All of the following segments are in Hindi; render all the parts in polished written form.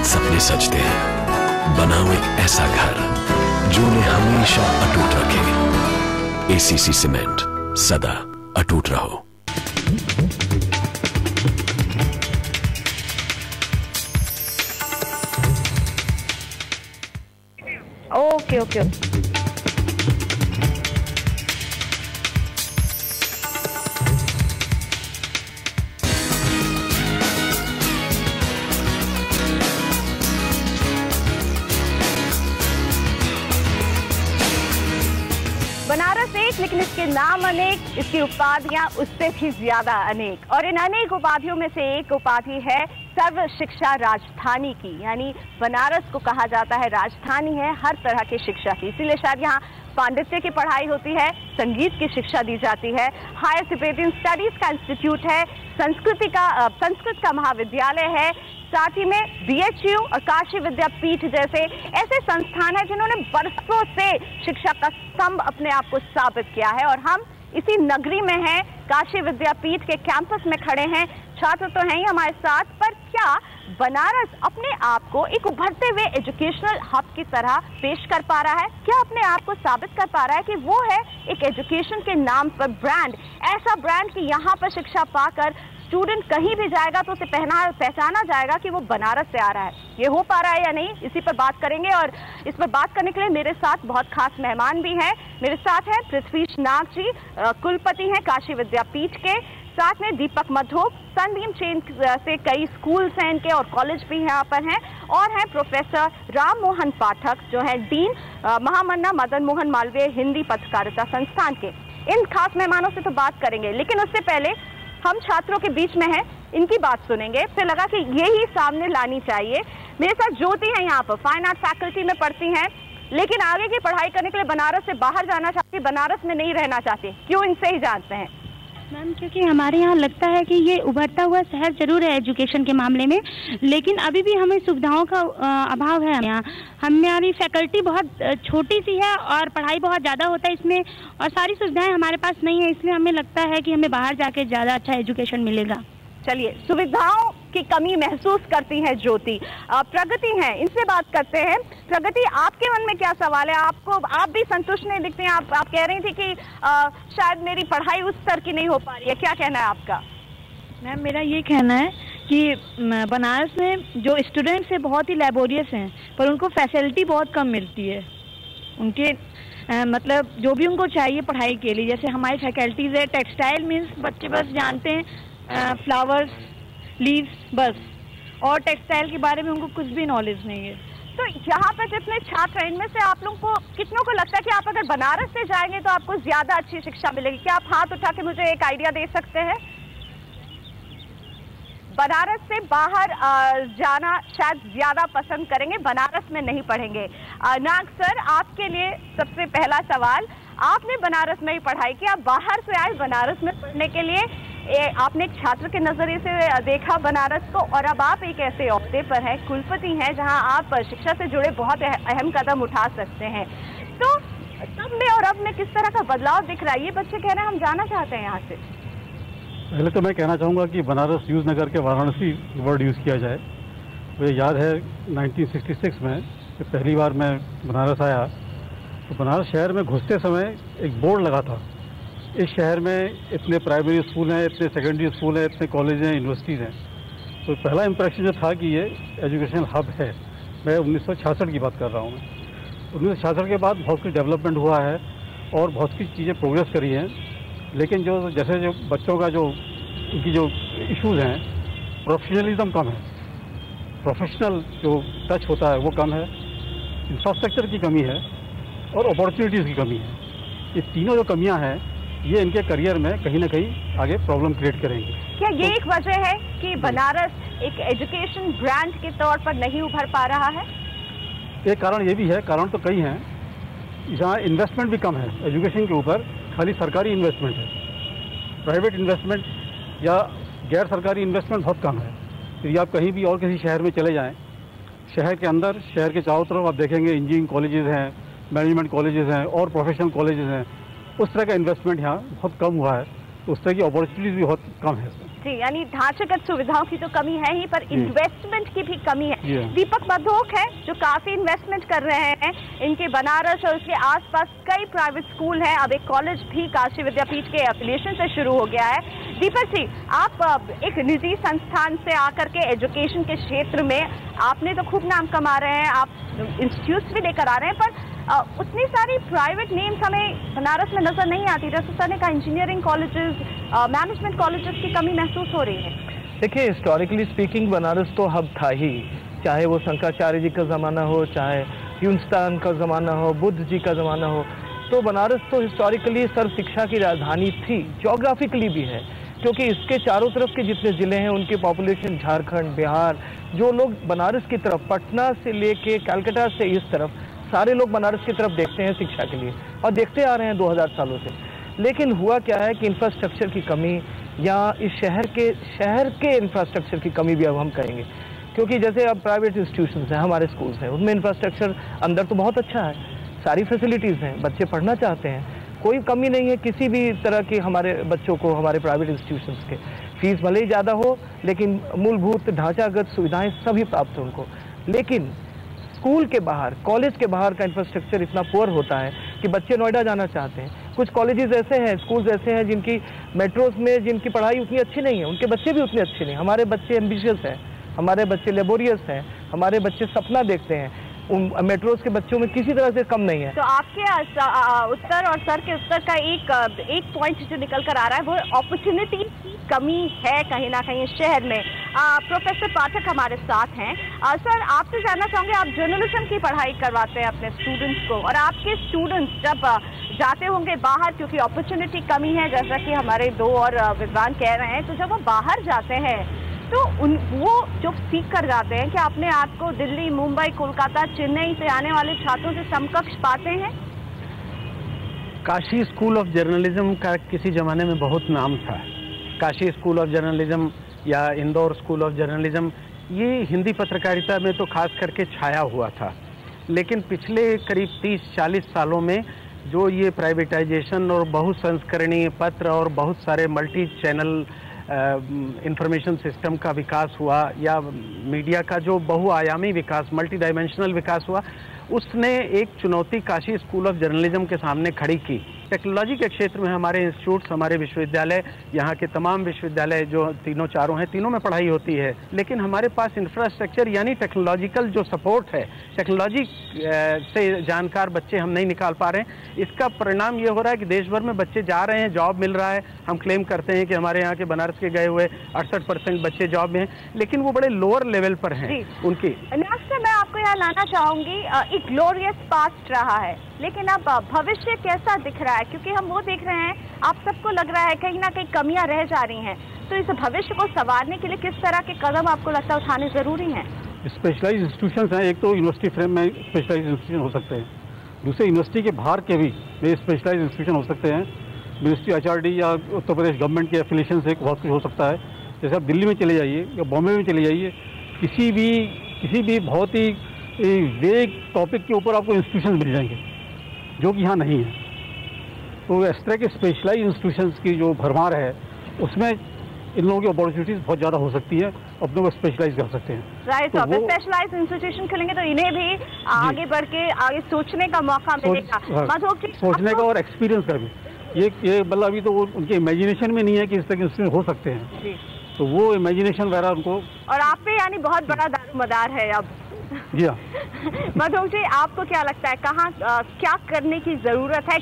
सपने सजते हैं। बनाओ एक ऐसा घर जो उन्हें हमेशा अटूट रखे। एसीसी सीमेंट, सदा अटूट रहो। ओके ओके बनारस एक, लेकिन इसके नाम अनेक, इसकी उपाधियां उससे भी ज्यादा अनेक। और इन अनेक उपाधियों में से एक उपाधि है सर्व शिक्षा राजधानी की, यानी बनारस को कहा जाता है राजधानी है हर तरह की शिक्षा की। इसीलिए शायद यहाँ पांडित्य की पढ़ाई होती है, संगीत की शिक्षा दी जाती है, हायर तिब्बतियन स्टडीज का इंस्टीट्यूट है, संस्कृत का महाविद्यालय है, साथ ही में BHU और काशी विद्यापीठ जैसे ऐसे संस्थान हैं जिन्होंने बरसों से शिक्षा का स्तंभ अपने आप को साबित किया है। और हम इसी नगरी में हैं, काशी विद्यापीठ के कैंपस में खड़े हैं। छात्र तो हैं ही हमारे साथ, पर क्या बनारस अपने आप को एक उभरते हुए एजुकेशनल हब की तरह पेश कर पा रहा है? क्या अपने आप को साबित कर पा रहा है कि वो है एक एजुकेशन के नाम पर ब्रांड, ऐसा ब्रांड कि यहाँ पर शिक्षा पाकर स्टूडेंट कहीं भी जाएगा तो उसे पहचाना जाएगा कि वो बनारस से आ रहा है? ये हो पा रहा है या नहीं, इसी पर बात करेंगे। और इस पर बात करने के लिए मेरे साथ बहुत खास मेहमान भी हैं। मेरे साथ हैं पृथ्वीश नाग जी, कुलपति हैं काशी विद्यापीठ के, साथ में दीपक मधोक, सनबीम चेन से कई स्कूल्स हैं इनके और कॉलेज भी यहाँ पर हैं, और हैं प्रोफेसर राम मोहन पाठक जो है डीन महामन्ना मदन मोहन मालवीय हिंदी पत्रकारिता संस्थान के। इन खास मेहमानों से तो बात करेंगे, लेकिन उससे पहले हम छात्रों के बीच में हैं, इनकी बात सुनेंगे। फिर लगा कि यही सामने लानी चाहिए। मेरे साथ ज्योति हैं, यहाँ पर फाइन आर्ट फैकल्टी में पढ़ती हैं, लेकिन आगे की पढ़ाई करने के लिए बनारस से बाहर जाना चाहती, बनारस में नहीं रहना चाहती। क्यों, इनसे ही जानते हैं। मैम, क्योंकि हमारे यहाँ लगता है कि ये उभरता हुआ शहर जरूर है एजुकेशन के मामले में, लेकिन अभी भी हमें सुविधाओं का अभाव है। यहाँ हमारी फैकल्टी बहुत छोटी सी है और पढ़ाई बहुत ज़्यादा होता है इसमें, और सारी सुविधाएं हमारे पास नहीं है, इसलिए हमें लगता है कि हमें बाहर जाके ज़्यादा अच्छा एजुकेशन मिलेगा। चलिए, सुविधाओं की कमी महसूस करती हैं ज्योति। प्रगति हैं, इनसे बात करते हैं। प्रगति, आपके मन में क्या सवाल है? आप भी संतुष्ट नहीं दिखते हैं। आप कह रही थी कि शायद मेरी पढ़ाई उस स्तर की नहीं हो पा रही है, क्या कहना है आपका? मैम, मेरा ये कहना है कि बनारस में जो स्टूडेंट्स हैं बहुत ही लेबोरियस हैं, पर उनको फैसिलिटी बहुत कम मिलती है। उनके मतलब जो भी उनको चाहिए पढ़ाई के लिए, जैसे हमारी फैकल्टीज है टेक्सटाइल मीन्स बच्चे बस जानते हैं फ्लावर्स, लीव्स बस, और टेक्सटाइल के बारे में उनको कुछ भी नॉलेज नहीं है। तो यहाँ पर जितने छात्र हैं, इनमें से आप लोगों को कितनों को लगता है कि आप अगर बनारस से जाएंगे तो आपको ज्यादा अच्छी शिक्षा मिलेगी? क्या आप हाथ उठा के मुझे एक आइडिया दे सकते हैं? बनारस से बाहर जाना शायद ज्यादा पसंद करेंगे, बनारस में नहीं पढ़ेंगे। नाग सर, आपके लिए सबसे पहला सवाल, आपने बनारस में ही पढ़ाई की, आप बाहर से आए बनारस में पढ़ने के लिए, आपने एक छात्र के नजरिए से देखा बनारस को, और अब आप एक ऐसे ओहदे पर हैं, कुलपति हैं, जहां आप शिक्षा से जुड़े बहुत अहम कदम उठा सकते हैं। तो तब में और अब में किस तरह का बदलाव दिख रहा है? ये बच्चे कह रहे हैं हम जाना चाहते हैं यहाँ से। पहले तो मैं कहना चाहूँगा कि बनारस यूज नगर के वाराणसी वर्ड यूज़ किया जाए। मुझे याद है 1966 में जब पहली बार मैं बनारस आया तो बनारस शहर में घुसते समय एक बोर्ड लगा था, इस शहर में इतने प्राइमरी स्कूल हैं, इतने सेकेंडरी स्कूल हैं, इतने कॉलेज हैं, यूनिवर्सिटीज़ हैं। तो पहला इम्प्रेशन जो था कि ये एजुकेशनल हब है। मैं 1966 की बात कर रहा हूँ। मैं 1966 के बाद बहुत कुछ डेवलपमेंट हुआ है और बहुत सी चीज़ें प्रोग्रेस करी हैं, लेकिन जो बच्चों का जो उनकी जो इश्यूज़ हैं, प्रोफेशनलिज्म कम है, प्रोफेशनल जो टच होता है वो कम है, इंफ्रास्ट्रक्चर की कमी है, और अपॉर्चुनिटीज़ की कमी है। ये तीनों जो कमियां हैं ये इनके करियर में कहीं ना कहीं आगे प्रॉब्लम क्रिएट करेंगी। क्या ये एक वजह है कि बनारस एक एजुकेशन ब्रांड के तौर पर नहीं उभर पा रहा है? एक कारण ये भी है, कारण तो कई हैं। जहाँ इन्वेस्टमेंट भी कम है एजुकेशन के ऊपर, खाली सरकारी इन्वेस्टमेंट है, प्राइवेट इन्वेस्टमेंट या गैर सरकारी इन्वेस्टमेंट बहुत कम है। यदि आप कहीं भी और किसी शहर में चले जाएं, शहर के अंदर, शहर के चारों तरफ आप देखेंगे इंजीनियरिंग कॉलेजेस हैं, मैनेजमेंट कॉलेजेस हैं और प्रोफेशनल कॉलेजेस हैं। उस तरह का इन्वेस्टमेंट यहाँ बहुत कम हुआ है, तो उस तरह की अपॉर्चुनिटीज भी बहुत कम है जी। यानी ढांचागत सुविधाओं की तो कमी है ही, पर इन्वेस्टमेंट की भी कमी है। दीपक मधोक है जो काफी इन्वेस्टमेंट कर रहे हैं। इनके बनारस और उसके आसपास कई प्राइवेट स्कूल हैं। अब एक कॉलेज भी काशी विद्यापीठ के एफिलिएशन से शुरू हो गया है। दीपक जी, आप एक निजी संस्थान से आकर के एजुकेशन के क्षेत्र में आपने तो खूब नाम कमा रहे हैं, आप इंस्टीट्यूट्स भी लेकर आ रहे हैं, पर उतनी सारी प्राइवेट नेम्स हमें बनारस में नजर नहीं आती। जैसे का इंजीनियरिंग कॉलेजेस, मैनेजमेंट कॉलेजेस की कमी महसूस हो रही है। देखिए, हिस्टोरिकली स्पीकिंग बनारस तो हब था ही, चाहे वो शंकराचार्य जी का ज़माना हो, चाहे ह्यूस्टन का ज़माना हो, बुद्ध जी का ज़माना हो, तो बनारस तो हिस्टोरिकली सर्व शिक्षा की राजधानी थी। जोग्राफिकली भी है, क्योंकि इसके चारों तरफ के जितने ज़िले हैं उनकी पॉपुलेशन, झारखंड, बिहार, जो लोग बनारस की तरफ, पटना से लेके कलकत्ता से इस तरफ, सारे लोग बनारस की तरफ देखते हैं शिक्षा के लिए और देखते आ रहे हैं 2000 सालों से। लेकिन हुआ क्या है कि इंफ्रास्ट्रक्चर की कमी, या इस शहर के इंफ्रास्ट्रक्चर की कमी भी अब हम कहेंगे, क्योंकि जैसे अब प्राइवेट इंस्टीट्यूशंस हैं, हमारे स्कूल्स हैं, उनमें इंफ्रास्ट्रक्चर अंदर तो बहुत अच्छा है, सारी फैसिलिटीज़ हैं, बच्चे पढ़ना चाहते हैं, कोई कमी नहीं है किसी भी तरह की हमारे बच्चों को हमारे प्राइवेट इंस्टीट्यूशंस के। फीस भले ही ज़्यादा हो, लेकिन मूलभूत ढांचागत सुविधाएं सभी प्राप्त हो उनको। लेकिन स्कूल के बाहर, कॉलेज के बाहर का इंफ्रास्ट्रक्चर इतना पुअर होता है कि बच्चे नोएडा जाना चाहते हैं। कुछ कॉलेजेस ऐसे हैं, स्कूल्स ऐसे हैं जिनकी मेट्रोज में जिनकी पढ़ाई उतनी अच्छी नहीं है, उनके बच्चे भी उतने अच्छे नहीं। हमारे बच्चे एम्बिशियस हैं, हमारे बच्चे लेबोरियस हैं, हमारे बच्चे सपना देखते हैं, मेट्रोज के बच्चों में किसी तरह से कम नहीं है। तो आपके उत्तर और सर के उत्तर का एक पॉइंट जो निकल कर आ रहा है वो अपॉर्चुनिटी की कमी है कहीं ना कहीं शहर में। प्रोफेसर पाठक हमारे साथ हैं। सर, आपसे जानना चाहूँगे, आप जर्नलिज्म की पढ़ाई करवाते हैं अपने स्टूडेंट्स को, और आपके स्टूडेंट्स जब जाते होंगे बाहर, क्योंकि अपॉर्चुनिटी कमी है जैसा कि हमारे दो और विद्वान कह रहे हैं, तो जब वो बाहर जाते हैं तो वो जो सीख कर जाते हैं, क्या अपने आप को दिल्ली, मुंबई, कोलकाता, चेन्नई से आने वाले छात्रों से समकक्ष पाते हैं? काशी स्कूल ऑफ जर्नलिज्म का किसी ज़माने में बहुत नाम था। काशी स्कूल ऑफ जर्नलिज्म या इंदौर स्कूल ऑफ जर्नलिज्म, ये हिंदी पत्रकारिता में तो खास करके छाया हुआ था। लेकिन पिछले करीब 30-40 सालों में जो ये प्राइवेटाइजेशन और बहुसंस्करणीय पत्र और बहुत सारे मल्टी चैनल इंफॉर्मेशन सिस्टम का विकास हुआ, या मीडिया का जो बहुआयामी विकास, मल्टी डायमेंशनल विकास हुआ, उसने एक चुनौती काशी स्कूल ऑफ जर्नलिज्म के सामने खड़ी की। टेक्नोलॉजी के क्षेत्र में हमारे इंस्टीट्यूट्स, हमारे विश्वविद्यालय, यहाँ के तमाम विश्वविद्यालय जो तीनों चारों हैं, तीनों में पढ़ाई होती है, लेकिन हमारे पास इंफ्रास्ट्रक्चर यानी टेक्नोलॉजिकल जो सपोर्ट है, टेक्नोलॉजी से जानकार बच्चे हम नहीं निकाल पा रहे हैं। इसका परिणाम ये हो रहा है कि देश भर में बच्चे जा रहे हैं, जॉब मिल रहा है, हम क्लेम करते हैं कि हमारे यहाँ के बनारस के गए हुए 68% बच्चे जॉब में हैं, लेकिन वो बड़े लोअर लेवल पर हैं उनकी। मैं आपको यहाँ लाना चाहूँगी, एक ग्लोरियस पास्ट रहा है, लेकिन अब भविष्य कैसा दिख रहा है? क्योंकि हम वो देख रहे हैं, आप सबको लग रहा है कहीं ना कहीं कमियां रह जा रही हैं, तो इस भविष्य को संवारने के लिए किस तरह के कदम आपको लगता है उठाने जरूरी हैं? स्पेशलाइज इंस्टीट्यूशंस हैं। एक तो यूनिवर्सिटी फ्रेम में स्पेशलाइज इंस्टीट्यूशन हो सकते हैं, दूसरे यूनिवर्सिटी के बाहर के भी स्पेशलाइज इंस्टीट्यूशन हो सकते हैं। मिनिस्ट्री एचआरडी या उत्तर प्रदेश गवर्नमेंट के एफिलिएशन से बहुत कुछ हो सकता है। जैसे आप दिल्ली में चले जाइए या बॉम्बे में चले जाइए, किसी भी बहुत ही वेग टॉपिक के ऊपर आपको इंस्टीट्यूशन मिल जाएंगे जो कि यहाँ नहीं है। तो इस तरह के स्पेशलाइज इंस्टीट्यूशंस की जो भरमार है, उसमें इन लोगों की अपॉर्चुनिटीज बहुत ज़्यादा हो सकती है, अपने को स्पेशलाइज कर सकते हैं। राइट, तो स्पेशलाइज इंस्टीट्यूशन खुलेंगे तो इन्हें भी आगे बढ़ के आगे सोचने का मौका मिलेगा, सोचने का और एक्सपीरियंस का भी। ये मतलब अभी तो वो उनके इमेजिनेशन में नहीं है कि इस तरह के इंस्टीट्यूशन हो सकते हैं, तो वो इमेजिनेशन वगैरह उनको। और आप पे यानी बहुत बड़ा दारोमदार है अब। जी हाँ। मधोक जी, आपको क्या लगता है, कहाँ क्या करने की जरूरत है?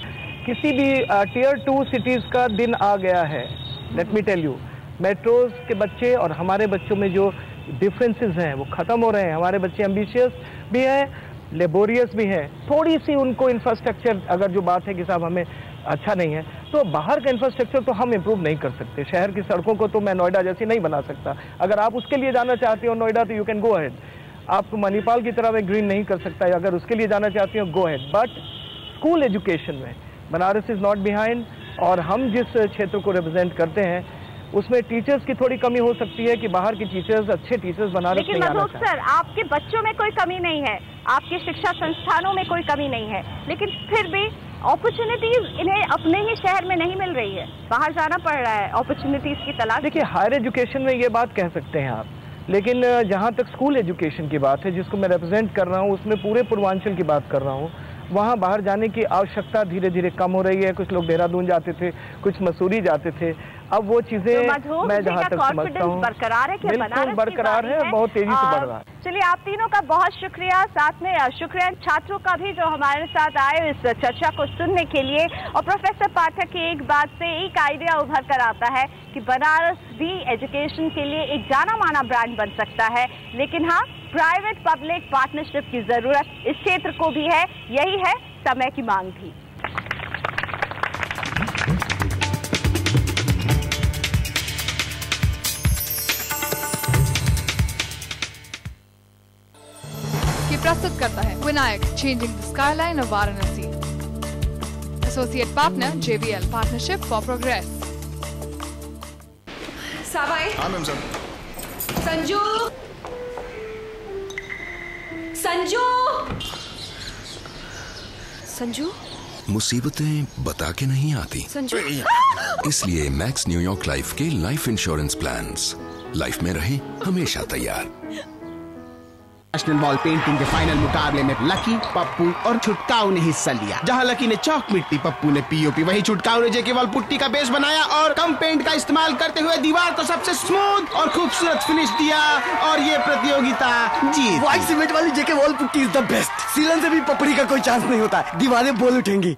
किसी भी टियर 2 सिटीज का दिन आ गया है। Let me tell you, metros के बच्चे और हमारे बच्चों में जो डिफरेंसेस हैं वो खत्म हो रहे हैं। हमारे बच्चे एम्बिशियस भी हैं लेबोरियस भी हैं, थोड़ी सी उनको इंफ्रास्ट्रक्चर, अगर जो बात है कि साहब हमें अच्छा नहीं है, तो बाहर का इंफ्रास्ट्रक्चर तो हम इम्प्रूव नहीं कर सकते। शहर की सड़कों को तो मैं नोएडा जैसी नहीं बना सकता। अगर आप उसके लिए जाना चाहते हो नोएडा तो यू कैन गो अहेड। आप मणिपाल की तरह मैं ग्रीन नहीं कर सकता, अगर उसके लिए जाना चाहते हो go ahead. But school education में बनारस इज नॉट बिहाइंड, और हम जिस क्षेत्र को रिप्रेजेंट करते हैं उसमें टीचर्स की थोड़ी कमी हो सकती है कि बाहर की टीचर्स, अच्छे टीचर्स बनारस में आना चाहिए। लेकिन मधुक सर, आपके बच्चों में कोई कमी नहीं है, आपके शिक्षा संस्थानों में कोई कमी नहीं है, लेकिन फिर भी अपॉर्चुनिटीज इन्हें अपने ही शहर में नहीं मिल रही है, बाहर जाना पड़ रहा है अपॉर्चुनिटीज की तलाश। देखिए, हायर एजुकेशन में ये बात कह सकते हैं आप, लेकिन जहाँ तक स्कूल एजुकेशन की बात है, जिसको मैं रिप्रेजेंट कर रहा हूँ, उसमें पूरे पूर्वांचल की बात कर रहा हूँ। वहाँ बाहर जाने की आवश्यकता धीरे धीरे कम हो रही है। कुछ लोग देहरादून जाते थे, कुछ मसूरी जाते थे। अब वो चीजें मैं जहाँ तक समझता हूँ बरकरार है, बिल्कुल बरकरार है, बहुत तेजी से बढ़ रहा है। चलिए, आप तीनों का बहुत शुक्रिया, साथ में शुक्रिया छात्रों का भी जो हमारे साथ आए इस चर्चा को सुनने के लिए। और प्रोफेसर पाठक की एक बात से एक आइडिया उभर कर आता है कि बनारस भी एजुकेशन के लिए एक जाना माना ब्रांड बन सकता है, लेकिन हाँ, प्राइवेट पब्लिक पार्टनरशिप की जरूरत इस क्षेत्र को भी है। यही है समय की मांग भी। प्रस्तुत करता है Vinayak, changing the skyline of Varanasi. Associate partner JBL, partnership for progress. साबाई। हाँ मैम साहब। संजू, संजू, संजू। मुसीबतें बता के नहीं आती संजू। इसलिए मैक्स न्यूयॉर्क लाइफ के लाइफ इंश्योरेंस प्लान्स लाइफ में रहे हमेशा तैयार। नेशनल वॉल पेंटिंग के फाइनल मुकाबले में लकी, पप्पू और छुटकाऊ ने हिस्सा लिया। जहां लकी ने चौक मिट्टी, पप्पू ने पीओपी, वहीं छुटकाऊ ने जेके वॉल पुट्टी का बेस बनाया और कम पेंट का इस्तेमाल करते हुए दीवार को सबसे स्मूथ और खूबसूरत फिनिश दिया और ये प्रतियोगिता जीत। व्हाइट सीमेंट वाली JK wall putty is the best. सीलन से भी पपड़ी का कोई चांस नहीं होता, दीवारें बोल उठेंगी।